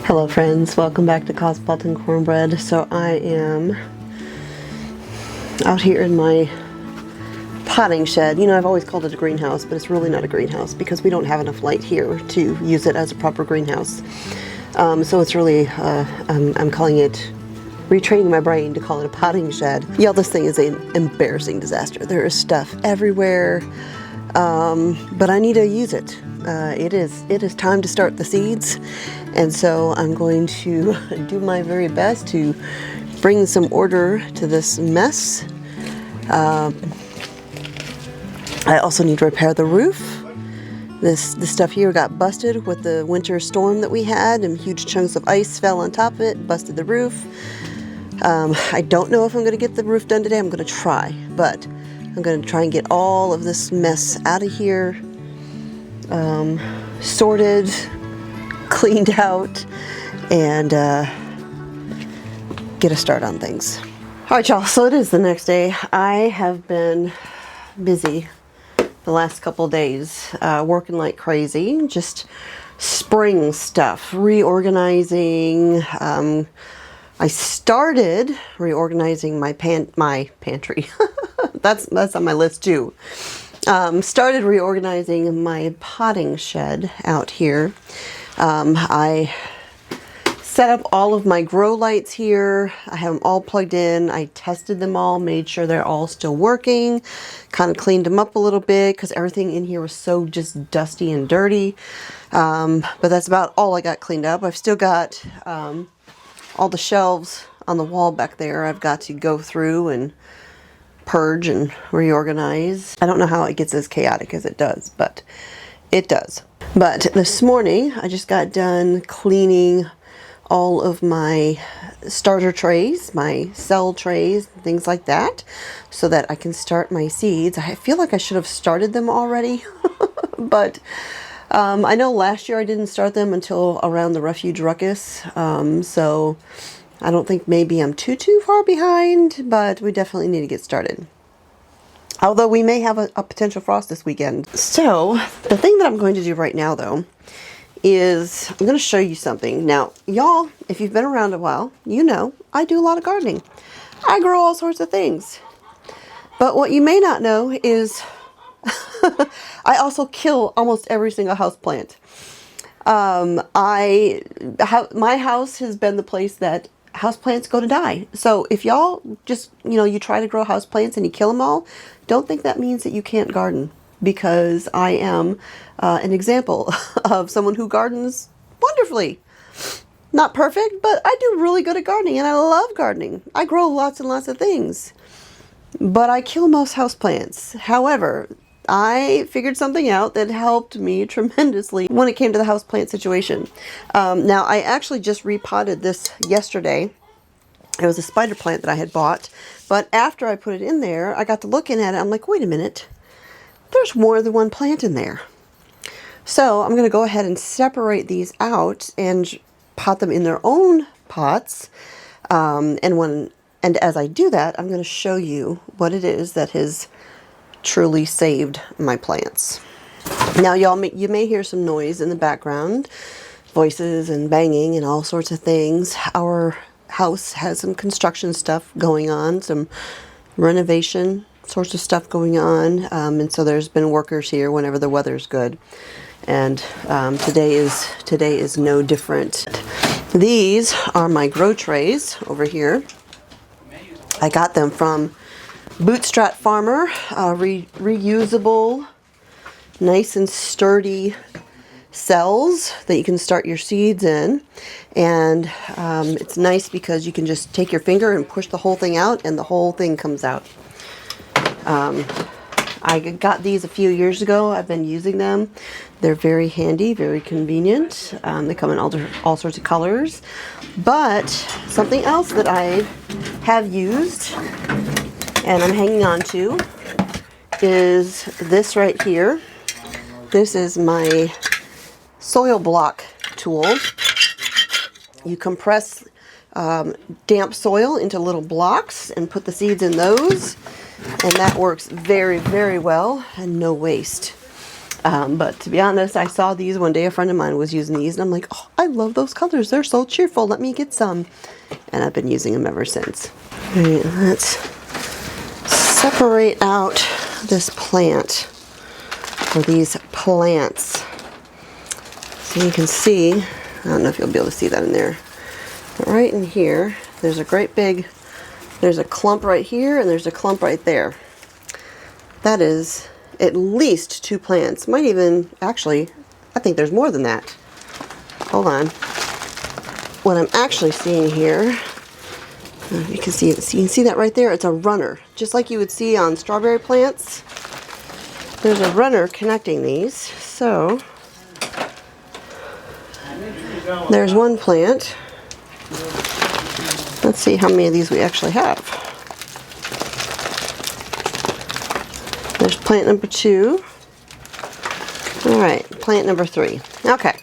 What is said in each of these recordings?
Hello friends, welcome back to Cosmopolitan Cornbread. So I am out here in my potting shed. You know, I've always called it a greenhouse, but it's really not a greenhouse because we don't have enough light here to use it as a proper greenhouse. So it's really, I'm calling it, retraining my brain to call it a potting shed. Y'all, this thing is an embarrassing disaster. There is stuff everywhere, but I need to use it. It is time to start the seeds, and so I'm going to do my very best to bring some order to this mess. I also need to repair the roof. This stuff here got busted with the winter storm that we had, and huge chunks of ice fell on top of it, busted the roof. I don't know if I'm going to get the roof done today. I'm going to try, but I'm going to try and get all of this mess out of here, sorted, cleaned out, and get a start on things. All right, y'all, so it is the next day. I have been busy the last couple days, working like crazy, just spring stuff, reorganizing. I started reorganizing my pantry. That's on my list too. Started reorganizing my potting shed out here. I set up all of my grow lights here. I have them all plugged in. I tested them all, made sure they're all still working, kind of cleaned them up a little bit because everything in here was so just dusty and dirty. But that's about all I got cleaned up. I've still got all the shelves on the wall back there. I've got to go through and purge and reorganize. I don't know how it gets as chaotic as it does, but it does. But this morning I just got done cleaning all of my starter trays, my cell trays, things like that, so that I can start my seeds. I feel like I should have started them already, but I know last year I didn't start them until around the refuge ruckus, so I don't think maybe I'm too far behind, but we definitely need to get started. Although we may have a potential frost this weekend. So the thing that I'm going to do right now though is I'm going to show you something. Now, y'all, if you've been around a while, you know I do a lot of gardening. I grow all sorts of things. But what you may not know is I also kill almost every single house plant. My house has been the place that houseplants go to die. So if y'all just, you try to grow houseplants and you kill them all, don't think that means that you can't garden, because I am an example of someone who gardens wonderfully. Not perfect, but I do really good at gardening, and I love gardening. I grow lots and lots of things, but I kill most houseplants. However, I figured something out that helped me tremendously when it came to the houseplant situation. Now, I actually just repotted this yesterday. It was a spider plant that I had bought, but after I put it in there, I got to looking at it. I'm like, wait a minute, there's more than one plant in there. So I'm going to go ahead and separate these out and pot them in their own pots. And as I do that, I'm going to show you what it is that has truly saved my plants. Now, y'all, you may hear some noise in the background, voices and banging and all sorts of things. Our house has some construction stuff going on, some renovation sorts of stuff going on, and so there's been workers here whenever the weather's good, and today is no different. These are my grow trays over here. I got them from Bootstrap Farmer, reusable, nice and sturdy cells that you can start your seeds in, and it's nice because you can just take your finger and push the whole thing out and the whole thing comes out. I got these a few years ago. I've been using them. They're very handy, very convenient. They come in all sorts of colors. But something else that I have used and I'm hanging on to is this right here. This is my soil block tool. You compress damp soil into little blocks and put the seeds in those, and that works very, very well and no waste. But to be honest, I saw these one day. A friend of mine was using these, and I'm like, oh, I love those colors. They're so cheerful. Let me get some. And I've been using them ever since. All right, let's separate out this plant, or these plants. So you can see, I don't know if you'll be able to see that in there, but right in here, there's a great big, there's a clump right here, and there's a clump right there. That is at least 2 plants. Might even, actually, I think there's more than that. Hold on. What I'm actually seeing here, you can see it. You can see that right there. It's a runner, just like you would see on strawberry plants. There's a runner connecting these. So there's one plant. Let's see how many of these we actually have. There's plant number 2. All right, plant number 3. Okay.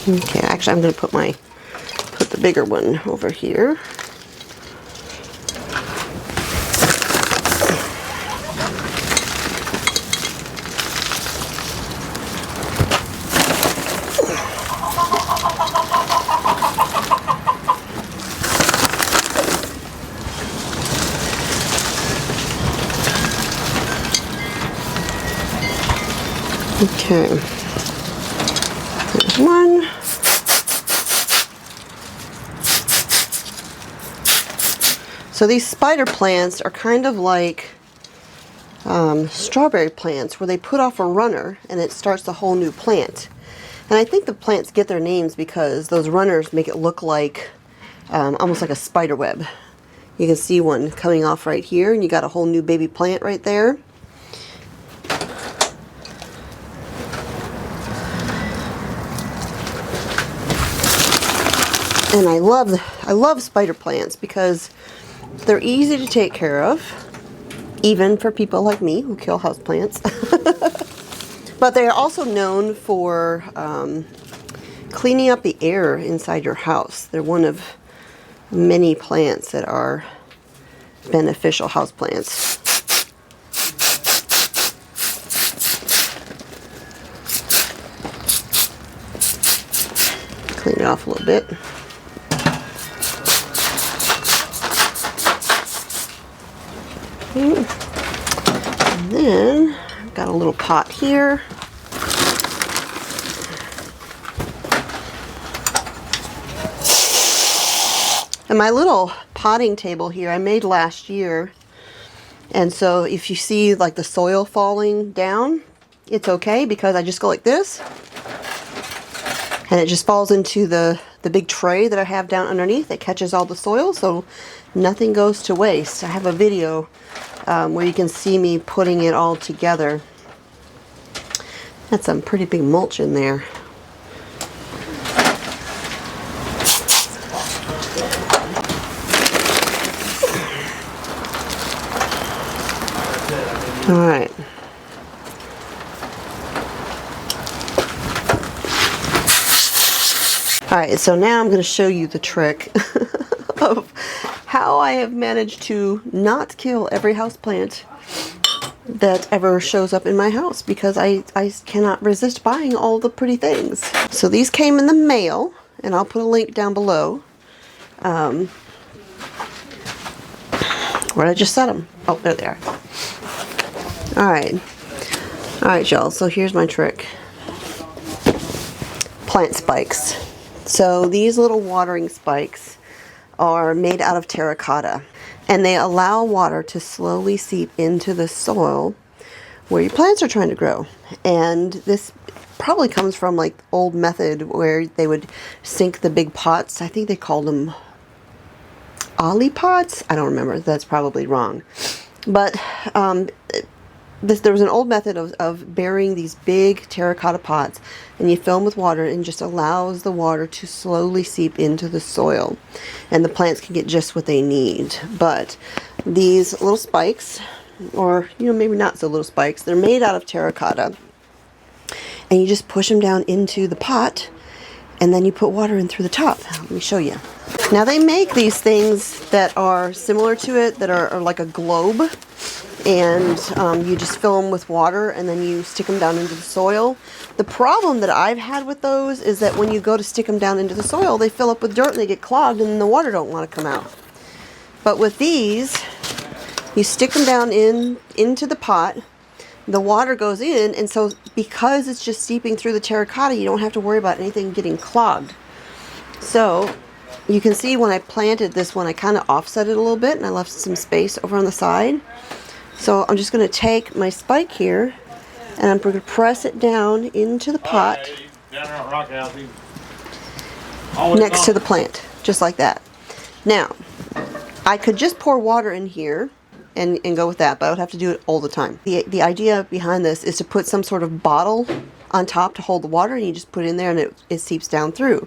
Okay, actually I'm going to put the bigger one over here. Okay, there's one. So these spider plants are kind of like strawberry plants, where they put off a runner and it starts a whole new plant. And I think the plants get their names because those runners make it look like almost like a spider web. You can see one coming off right here, and you got a whole new baby plant right there. And I love spider plants because they're easy to take care of, even for people like me who kill houseplants. But they are also known for cleaning up the air inside your house. They're one of many plants that are beneficial houseplants. Clean it off a little bit. And then I've got a little pot here. And my little potting table here I made last year. And so if you see like the soil falling down, it's okay because I just go like this. And it just falls into the big tray that I have down underneath. It catches all the soil, so nothing goes to waste. I have a video where you can see me putting it all together. That's some pretty big mulch in there. All right. All right, so now I'm going to show you the trick of how I have managed to not kill every houseplant that ever shows up in my house, because I cannot resist buying all the pretty things. So these came in the mail, and I'll put a link down below. Where did I just set them? Oh, there they are. All right, y'all. So here's my trick. Plant spikes. So these little watering spikes are made out of terracotta, and they allow water to slowly seep into the soil where your plants are trying to grow. And this probably comes from like old method where they would sink the big pots. I think they called them ollie pots. I don't remember. That's probably wrong. But there was an old method of burying these big terracotta pots, and you fill them with water, and just allows the water to slowly seep into the soil, and the plants can get just what they need. But these little spikes, or maybe not so little spikes, they're made out of terracotta, and you just push them down into the pot, and then you put water in through the top. Let me show you. Now they make these things that are similar to it, that are like a globe, and you just fill them with water and then you stick them down into the soil. The problem that I've had with those is that when you go to stick them down into the soil, they fill up with dirt and they get clogged and the water don't want to come out. But with these, you stick them down into the pot, the water goes in, and so because it's just seeping through the terracotta, you don't have to worry about anything getting clogged. So you can see when I planted this one, I kind of offset it a little bit and I left some space over on the side. So I'm just going to take my spike here and I'm going to press it down into the pot next to the plant, just like that. Now, I could just pour water in here and go with that, but I would have to do it all the time. The idea behind this is to put some sort of bottle on top to hold the water, and you just put it in there and it seeps down through.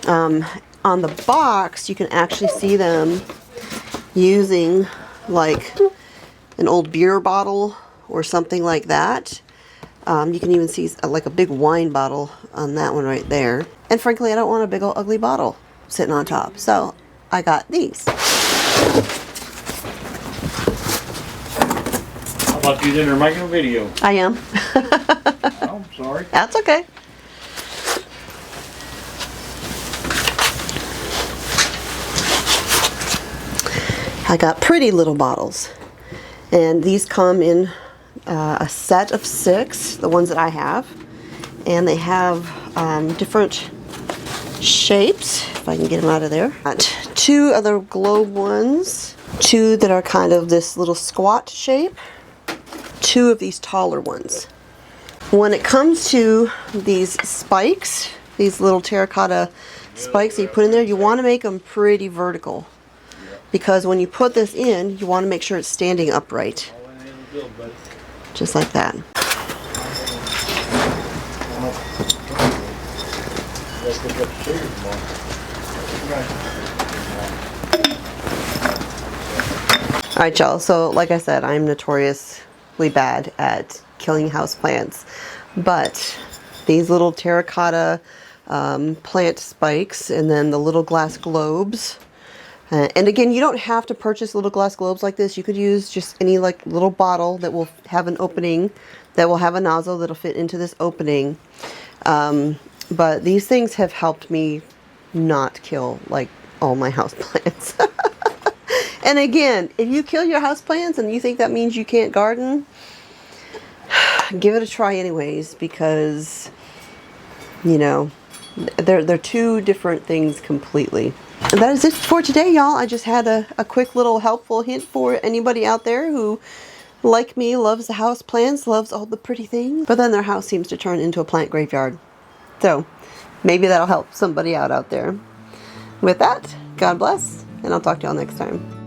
On the box, you can actually see them using like an old beer bottle or something like that. You can even see like a big wine bottle on that one right there. And frankly, I don't want a big old ugly bottle sitting on top, so I got these. How about you then are making a video? I am. Oh, I'm sorry. That's okay. I got pretty little bottles, and these come in a set of 6, the ones that I have, and they have different shapes, if I can get them out of there. Got 2 other globe ones, 2 that are kind of this little squat shape, 2 of these taller ones. When it comes to these spikes, these little terracotta spikes that you put in there, you want to make them pretty vertical. Because when you put this in, you want to make sure it's standing upright. Just like that. Alright y'all, so like I said, I'm notoriously bad at killing houseplants. But these little terracotta plant spikes and then the little glass globes. And again, you don't have to purchase little glass globes like this. You could use just any like little bottle that will have an opening, that will have a nozzle that'll fit into this opening. But these things have helped me not kill like all my houseplants. And again, if you kill your houseplants and you think that means you can't garden, give it a try anyways, because you know, they're 2 different things completely. And that is it for today, y'all. I just had a quick little helpful hint for anybody out there who, like me, loves the house plants, loves all the pretty things, but then their house seems to turn into a plant graveyard. So maybe that'll help somebody out there. With that, God bless, and I'll talk to y'all next time.